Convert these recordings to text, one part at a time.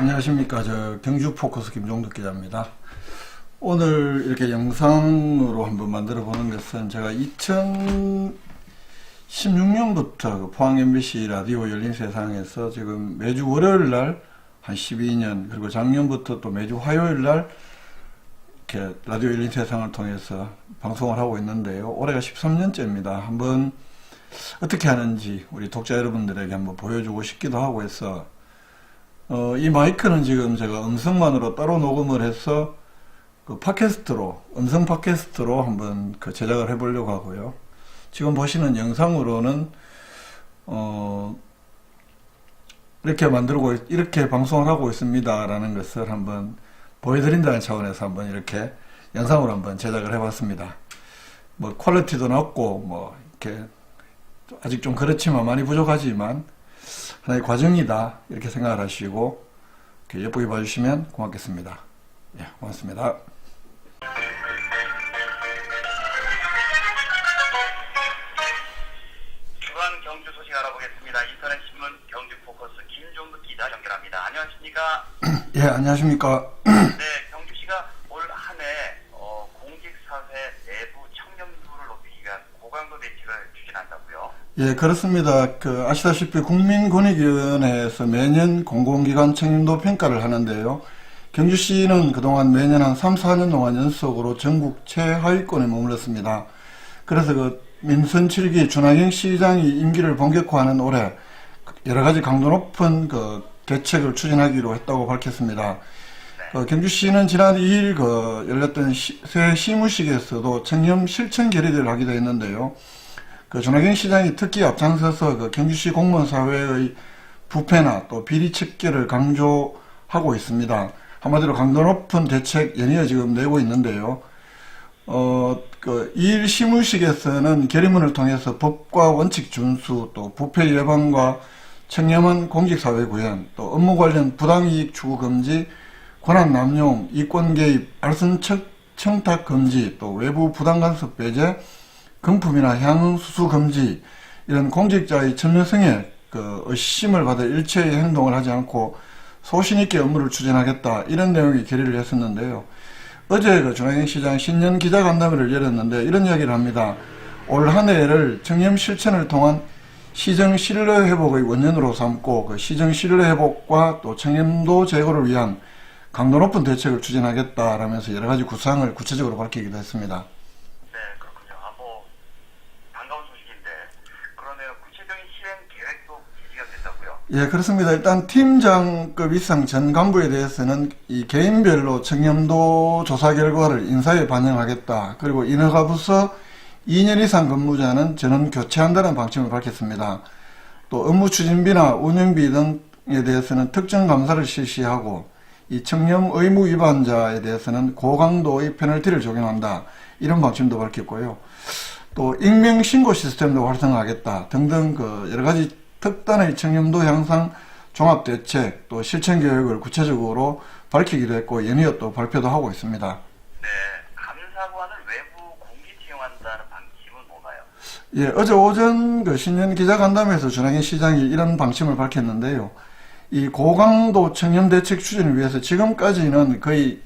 안녕하십니까. 경주 포커스 김종덕 기자입니다. 오늘 이렇게 영상으로 한번 만들어 보는 것은 제가 2016년부터 포항 MBC 라디오 열린 세상에서 지금 매주 월요일 날 한 12년, 그리고 작년부터 또 매주 화요일 날 이렇게 라디오 열린 세상을 통해서 방송을 하고 있는데요. 올해가 13년째입니다. 한번 어떻게 하는지 우리 독자 여러분들에게 한번 보여주고 싶기도 하고 해서 이 마이크는 지금 제가 음성만으로 따로 녹음을 해서 팟캐스트로, 음성 팟캐스트로 한번 제작을 해보려고 하고요. 지금 보시는 영상으로는 이렇게 만들고 이렇게 방송을 하고 있습니다 라는 것을 한번 보여드린다는 차원에서 한번 이렇게 영상으로 한번 제작을 해봤습니다. 뭐 퀄리티도 낮고 뭐 이렇게 아직 좀 그렇지만 많이 부족하지만 하나의 과정이다 이렇게 생각을 하시고 이렇게 예쁘게 봐주시면 고맙겠습니다. 예, 고맙습니다. 주간 경주 소식 알아보겠습니다. 인터넷 신문 경주 포커스 김종덕 기자 연결합니다. 안녕하십니까? 예, 안녕하십니까? 네, 경주시가 올 한 해 공직사회 내부 청렴도를 높이기 위한 고강도 대책을 추진한다고요? 예, 그렇습니다. 아시다시피 국민권익위원회에서 매년 공공기관 청렴도 평가를 하는데요. 경주시는 그동안 매년 한 3, 4년 동안 연속으로 전국 최하위권에 머물렀습니다. 그래서 민선 7기 준하경 시장이 임기를 본격화하는 올해 여러 가지 강도 높은 대책을 추진하기로 했다고 밝혔습니다. 경주시는 지난 2일 열렸던 새 시무식에서도 청렴 실천 결의를 하기도 했는데요. 준하경 시장이 특히 앞장서서 경주시 공무원 사회의 부패나 또 비리 척결을 강조하고 있습니다. 한마디로 강도 높은 대책 연이어 지금 내고 있는데요. 2일 시무식에서는 결의문을 통해서 법과 원칙 준수, 또 부패 예방과 청렴한 공직사회 구현, 또 업무 관련 부당이익 추구 금지, 권한 남용, 이권 개입, 알선 청탁 금지, 또 외부 부당 간섭 배제, 금품이나 향응 수수 금지, 이런 공직자의 천명성에 의심을 받을 일체의 행동을 하지 않고 소신 있게 업무를 추진하겠다, 이런 내용의 결의를 했었는데요. 어제 준하경 시장 신년 기자간담회를 열었는데 이런 이야기를 합니다. 올 한 해를 청렴 실천을 통한 시정 신뢰 회복의 원년으로 삼고 시정 신뢰 회복과 또 청렴도 제고를 위한 강도 높은 대책을 추진하겠다라면서 여러 가지 구상을 구체적으로 밝히기도 했습니다. 네, 그렇군요. 반가운 소식인데 그러네요. 구체적인 실행 계획도 제시가 됐다고요? 예, 그렇습니다. 일단 팀장급 이상 전 간부에 대해서는 이 개인별로 청렴도 조사 결과를 인사에 반영하겠다. 그리고 인허가부서 2년 이상 근무자는 전원 교체한다는 방침을 밝혔습니다. 또 업무 추진비나 운영비 등에 대해서는 특정 감사를 실시하고 이 청렴 의무 위반자에 대해서는 고강도의 페널티를 적용한다. 이런 방침도 밝혔고요. 또 익명 신고 시스템도 활성화하겠다 등등 여러 가지 특단의 청렴도 향상 종합대책 또 실천 계획을 구체적으로 밝히기도 했고 연이어 또 발표도 하고 있습니다. 네, 감사관을 외부 공개 채용한다는 방침은 뭔가요? 예, 어제 오전 신년 기자간담회에서 준하경 시장이 이런 방침을 밝혔는데요. 이 고강도 청렴 대책 추진을 위해서 지금까지는 거의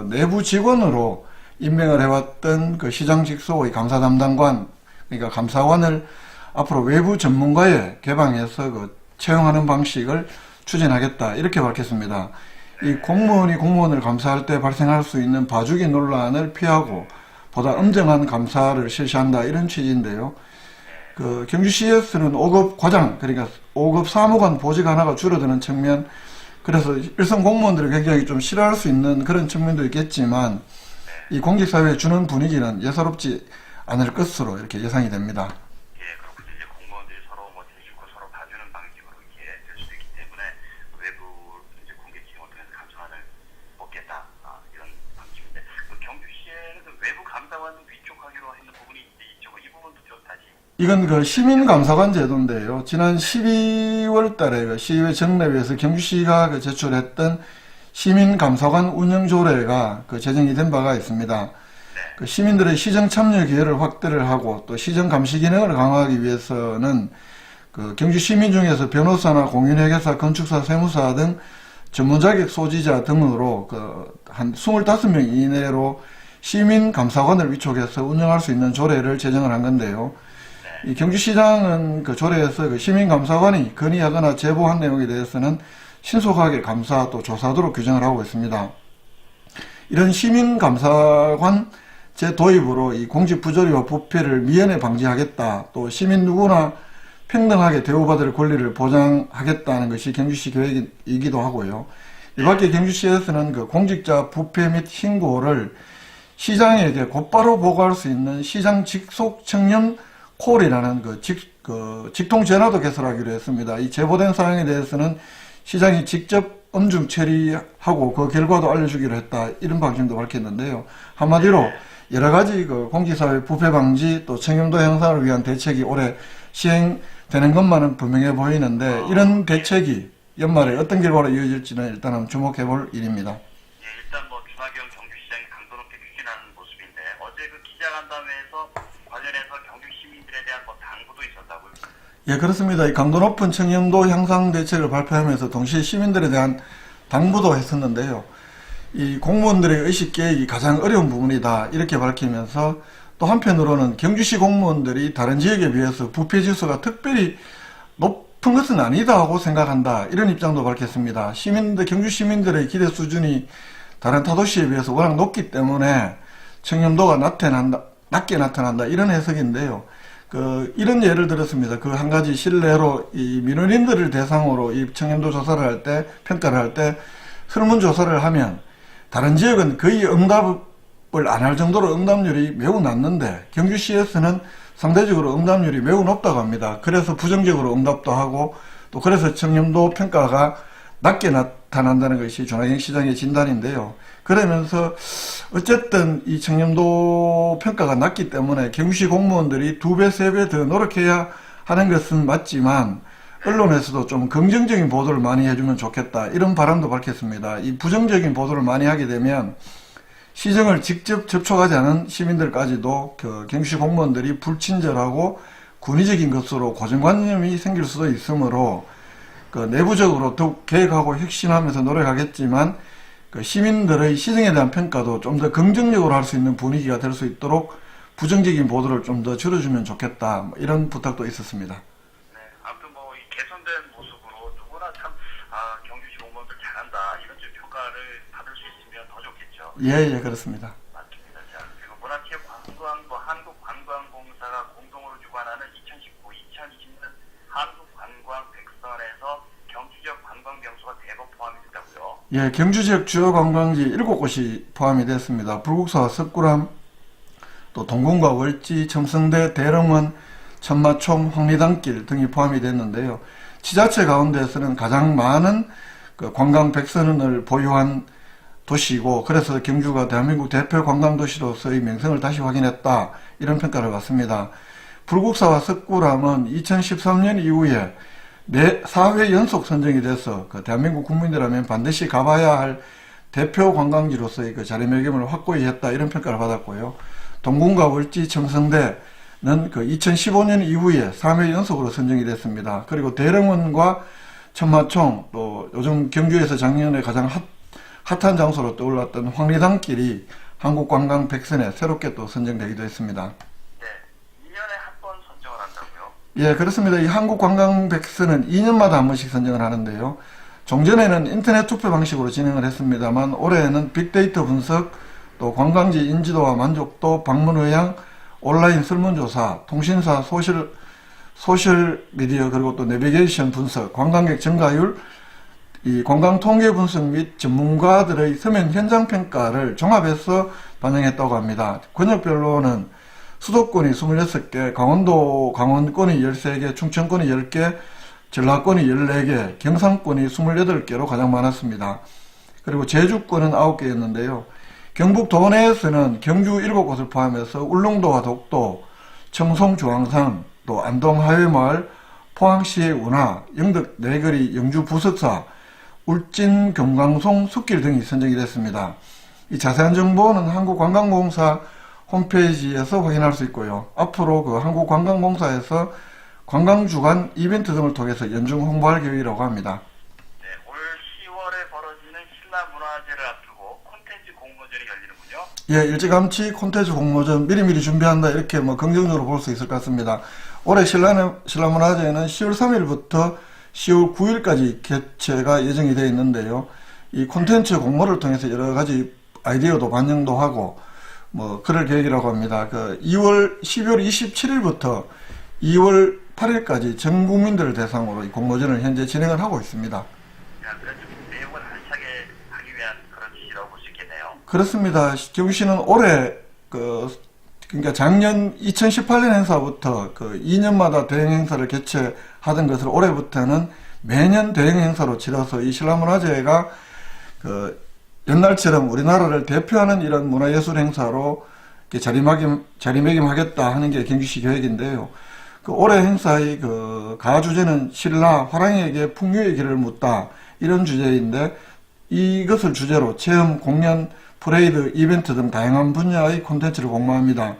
내부 직원으로 임명을 해왔던 시장 직속의 감사 담당관, 그러니까 감사관을 앞으로 외부 전문가에 개방해서 채용하는 방식을 추진하겠다, 이렇게 밝혔습니다. 이 공무원이 공무원을 감사할 때 발생할 수 있는 봐주기 논란을 피하고 보다 엄정한 감사를 실시한다, 이런 취지인데요. 경주시에서는 5급 과장, 그러니까 5급 사무관 보직 하나가 줄어드는 측면, 그래서 일선 공무원들이 굉장히 좀 싫어할 수 있는 그런 측면도 있겠지만 이 공직사회에 주는 분위기는 예사롭지 않을 것으로 이렇게 예상이 됩니다. 예, 그렇군요. 이제 공무원들이 서로 대주고 서로 봐주는 방식으로 이렇게 될 수도 있기 때문에 외부 이제 공개 채용을 통해서 감사관을 뽑겠다, 이런 방식인데 경주시에는 외부 감사관 위촉하기로 했는 부분이 있죠. 이 부분도 좀 다시. 이건 시민감사관 제도인데요. 지난 12월 달에 시의회 정례위에서 경주시가 제출했던 시민감사관 운영조례가 제정이 된 바가 있습니다. 시민들의 시정 참여 기회를 확대를 하고 또 시정 감시 기능을 강화하기 위해서는 경주 시민 중에서 변호사나 공인회계사, 건축사, 세무사 등 전문자격 소지자 등으로 한 25명 이내로 시민감사관을 위촉해서 운영할 수 있는 조례를 제정을 한 건데요. 이 경주시장은 그 조례에서 그 시민감사관이 건의하거나 제보한 내용에 대해서는 신속하게 감사 또 조사하도록 규정을 하고 있습니다. 이런 시민감사관 제 도입으로 이 공직 부조리와 부패를 미연에 방지하겠다, 또 시민 누구나 평등하게 대우받을 권리를 보장하겠다는 것이 경주시 계획이기도 하고요. 이밖에 경주시에서는 그 공직자 부패 및 신고를 시장에게 곧바로 보고할 수 있는 시장 직속 청렴 콜이라는 직통 전화도 개설하기로 했습니다. 이 제보된 사항에 대해서는 시장이 직접 엄중 처리하고 그 결과도 알려주기로 했다, 이런 방침도 밝혔는데요. 한마디로 여러 가지 그 공직사회 부패 방지 또 청렴도 향상을 위한 대책이 올해 시행되는 것만은 분명해 보이는데, 이런 대책이 연말에 어떤 결과로 이어질지는 일단은 주목해 볼 일입니다. 예, 일단 뭐 준하경 경주시장이 강도 높게 추진하는 모습인데, 어제 그 기자간담회에서 관련해서 경주 시민들에 대한 뭐 당부도 있었다고요? 예, 그렇습니다. 이 강도 높은 청렴도 향상 대책을 발표하면서 동시에 시민들에 대한 당부도 했었는데요. 이 공무원들의 의식 계획이 가장 어려운 부분이다, 이렇게 밝히면서 또 한편으로는 경주시 공무원들이 다른 지역에 비해서 부패 지수가 특별히 높은 것은 아니다 하고 생각한다, 이런 입장도 밝혔습니다. 경주 시민들의 기대 수준이 다른 타도시에 비해서 워낙 높기 때문에 청렴도가 낮게 나타난다, 이런 해석인데요. 이런 예를 들었습니다. 한 가지 실례로 이 민원인들을 대상으로 이 청렴도 조사를 할 때, 평가를 할 때 설문조사를 하면 다른 지역은 거의 응답을 안 할 정도로 응답률이 매우 낮는데, 경주시에서는 상대적으로 응답률이 매우 높다고 합니다. 그래서 부정적으로 응답도 하고, 또 그래서 청렴도 평가가 낮게 나타난다는 것이 준하경 시장의 진단인데요. 그러면서 어쨌든 이 청렴도 평가가 낮기 때문에 경주시 공무원들이 2배, 3배 더 노력해야 하는 것은 맞지만, 언론에서도 좀 긍정적인 보도를 많이 해주면 좋겠다, 이런 바람도 밝혔습니다. 이 부정적인 보도를 많이 하게 되면 시정을 직접 접촉하지 않은 시민들까지도 경주시 공무원들이 불친절하고 군의적인 것으로 고정관념이 생길 수도 있으므로 내부적으로 더욱 계획하고 혁신하면서 노력하겠지만, 시민들의 시정에 대한 평가도 좀 더 긍정적으로 할 수 있는 분위기가 될 수 있도록 부정적인 보도를 좀 더 줄여주면 좋겠다, 이런 부탁도 있었습니다. 네, 아무튼 뭐 이 개선된 모습으로 누구나 참 경주시 공무원들 잘한다, 이런 좀 평가를 받을 수 있으면 더 좋겠죠. 예, 그렇습니다. 맞습니다. 자, 그리고 문화체육 한국관광공사가 공동으로 주관하는 2019-2020년 한국관광 백선에서 경주 지역 관광 명소가 대거 포함이 됐다고요? 예, 경주 지역 주요 관광지 7곳이 포함이 됐습니다. 불국사와 석굴암, 또 동궁과 월지, 첨성대, 대릉원, 천마총, 황리단길 등이 포함이 됐는데요. 지자체 가운데서는 가장 많은 관광 백선을 보유한 도시이고, 그래서 경주가 대한민국 대표 관광도시로서의 명성을 다시 확인했다, 이런 평가를 받습니다. 불국사와 석굴암은 2013년 이후에 4회 연속 선정이 돼서 대한민국 국민이라면 반드시 가봐야 할 대표 관광지로서의 자리매김을 확고히 했다, 이런 평가를 받았고요. 동궁과 월지, 첨성대는 2015년 이후에 3회 연속으로 선정이 됐습니다. 그리고 대릉원과 천마총, 또 요즘 경주에서 작년에 가장 핫한 장소로 떠올랐던 황리단길이 한국관광 백선에 새롭게 또 선정되기도 했습니다. 네, 2년에 한 번 선정을 한다고요? 예, 그렇습니다. 이 한국관광 백선은 2년마다 한 번씩 선정을 하는데요. 종전에는 인터넷 투표 방식으로 진행을 했습니다만, 올해에는 빅데이터 분석, 또 관광지 인지도와 만족도, 방문 의향, 온라인 설문조사, 통신사 소셜미디어, 그리고 또 내비게이션 분석, 관광객 증가율, 이 관광 통계 분석 및 전문가들의 서면 현장 평가를 종합해서 반영했다고 합니다. 권역별로는 수도권이 26개, 강원권이 13개, 충청권이 10개, 전라권이 14개, 경상권이 28개로 가장 많았습니다. 그리고 제주권은 9개였는데요. 경북 도내에서는 경주 7곳을 포함해서 울릉도와 독도, 청송 중앙산, 또 안동 하회마을, 포항시의 운하, 영덕 내거리, 영주 부석사, 울진 금강송 숲길 등이 선정이 됐습니다. 이 자세한 정보는 한국관광공사 홈페이지에서 확인할 수 있고요. 앞으로 한국관광공사에서 관광주간 이벤트 등을 통해서 연중 홍보할 계획이라고 합니다. 네, 올 10월에 벌어진 예, 일찌감치 콘텐츠 공모전 미리미리 준비한다 이렇게 뭐 긍정적으로 볼 수 있을 것 같습니다. 올해 신라문화제는 10월 3일부터 10월 9일까지 개최가 예정이 되어 있는데요. 이 콘텐츠 공모를 통해서 여러 가지 아이디어도 반영도 하고 뭐 그럴 계획이라고 합니다. 12월 27일부터 2월 8일까지 전 국민들을 대상으로 이 공모전을 현재 진행을 하고 있습니다. 그런 좀 내용을 알차게 하기 위한 그런 지시라고 볼 수 있겠네요. 그렇습니다. 경주시는 올해 그러니까 작년 2018년 행사부터 2년마다 대형 행사를 개최하던 것을 올해부터는 매년 대형 행사로 치러서 이 신라문화제가 옛날처럼 우리나라를 대표하는 이런 문화예술 행사로 자리매김하겠다 하는 게 경주시 계획인데요. 올해 행사의 가주제는 신라 화랑에게 풍류의 길을 묻다 이런 주제인데 이것을 주제로 체험, 공연, 프레이드, 이벤트 등 다양한 분야의 콘텐츠를 공모합니다.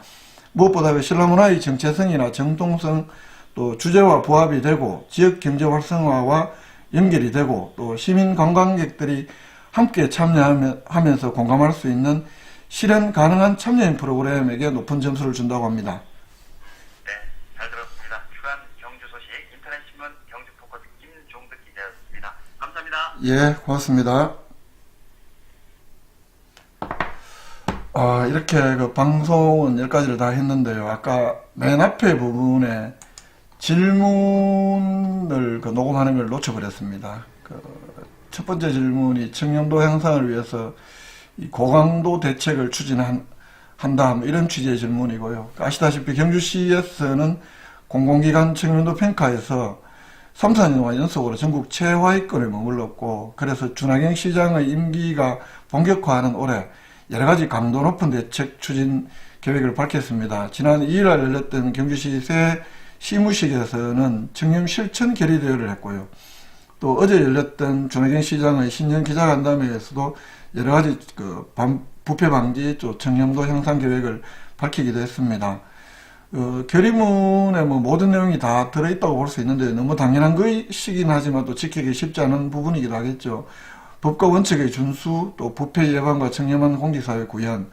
무엇보다 신라문화의 정체성이나 정통성 또 주제와 부합이 되고 지역 경제 활성화와 연결이 되고 또 시민 관광객들이 함께 참여하면서 공감할 수 있는 실현 가능한 참여인 프로그램에게 높은 점수를 준다고 합니다. 네, 잘 들었습니다. 주간 경주 소식 인터넷신문 경주포커스 김종득 기자였습니다. 감사합니다. 예, 고맙습니다. 이렇게 방송은 10가지를 다 했는데요. 아까 맨 앞에 부분에 질문을 녹음하는 걸 놓쳐버렸습니다. 첫 번째 질문이 청렴도 향상을 위해서 이 고강도 대책을 추진한다 이런 취지의 질문이고요. 아시다시피 경주시에서는 공공기관 청렴도 평가에서 3, 4년 동안 연속으로 전국 최하위권에 머물렀고 그래서 준하경 시장의 임기가 본격화하는 올해 여러가지 강도 높은 대책 추진 계획을 밝혔습니다. 지난 2일날 열렸던 경주시 새 시무식에서는 청렴 실천 결의 대회를 했고요. 또 어제 열렸던 준하경 시장의 신년 기자간담회에서도 여러가지 부패 방지 또 청렴도 향상 계획을 밝히기도 했습니다. 결의문에 모든 내용이 다 들어있다고 볼 수 있는데 너무 당연한 것이긴 하지만 또 지키기 쉽지 않은 부분이기도 하겠죠. 법과 원칙의 준수, 또 부패 예방과 청렴한 공직사회 구현,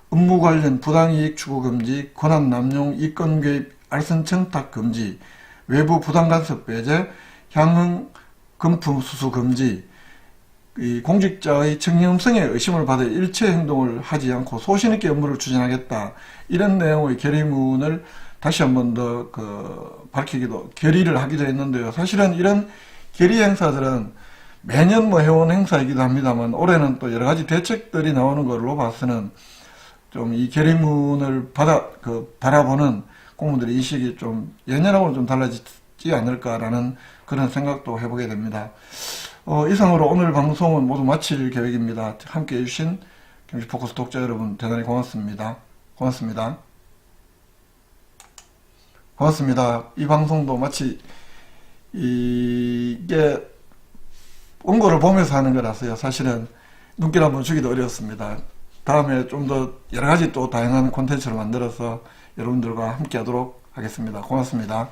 업무 관련 부당이익 추구 금지, 권한 남용, 이권 개입, 알선 청탁 금지, 외부 부당 간섭 배제, 향응 금품 수수 금지, 이 공직자의 청렴성에 의심을 받을 일체 행동을 하지 않고 소신 있게 업무를 추진하겠다. 이런 내용의 결의문을 다시 한 번 더 결의를 하기도 했는데요. 사실은 이런 결의 행사들은 매년 해온 행사이기도 합니다만 올해는 또 여러 가지 대책들이 나오는 걸로 봐서는 좀 이 결의문을 바라보는 공무원들의 인식이 좀 예년하고는 좀 달라지지 않을까라는 그런 생각도 해보게 됩니다. 이상으로 오늘 방송은 모두 마칠 계획입니다. 함께 해주신 경주포커스 독자 여러분 대단히 고맙습니다. 고맙습니다. 이 방송도 마치 이게 원고를 보면서 하는 거라서요. 사실은 눈길 한번 주기도 어려웠습니다. 다음에 좀 더 여러가지 또 다양한 콘텐츠를 만들어서 여러분들과 함께 하도록 하겠습니다. 고맙습니다.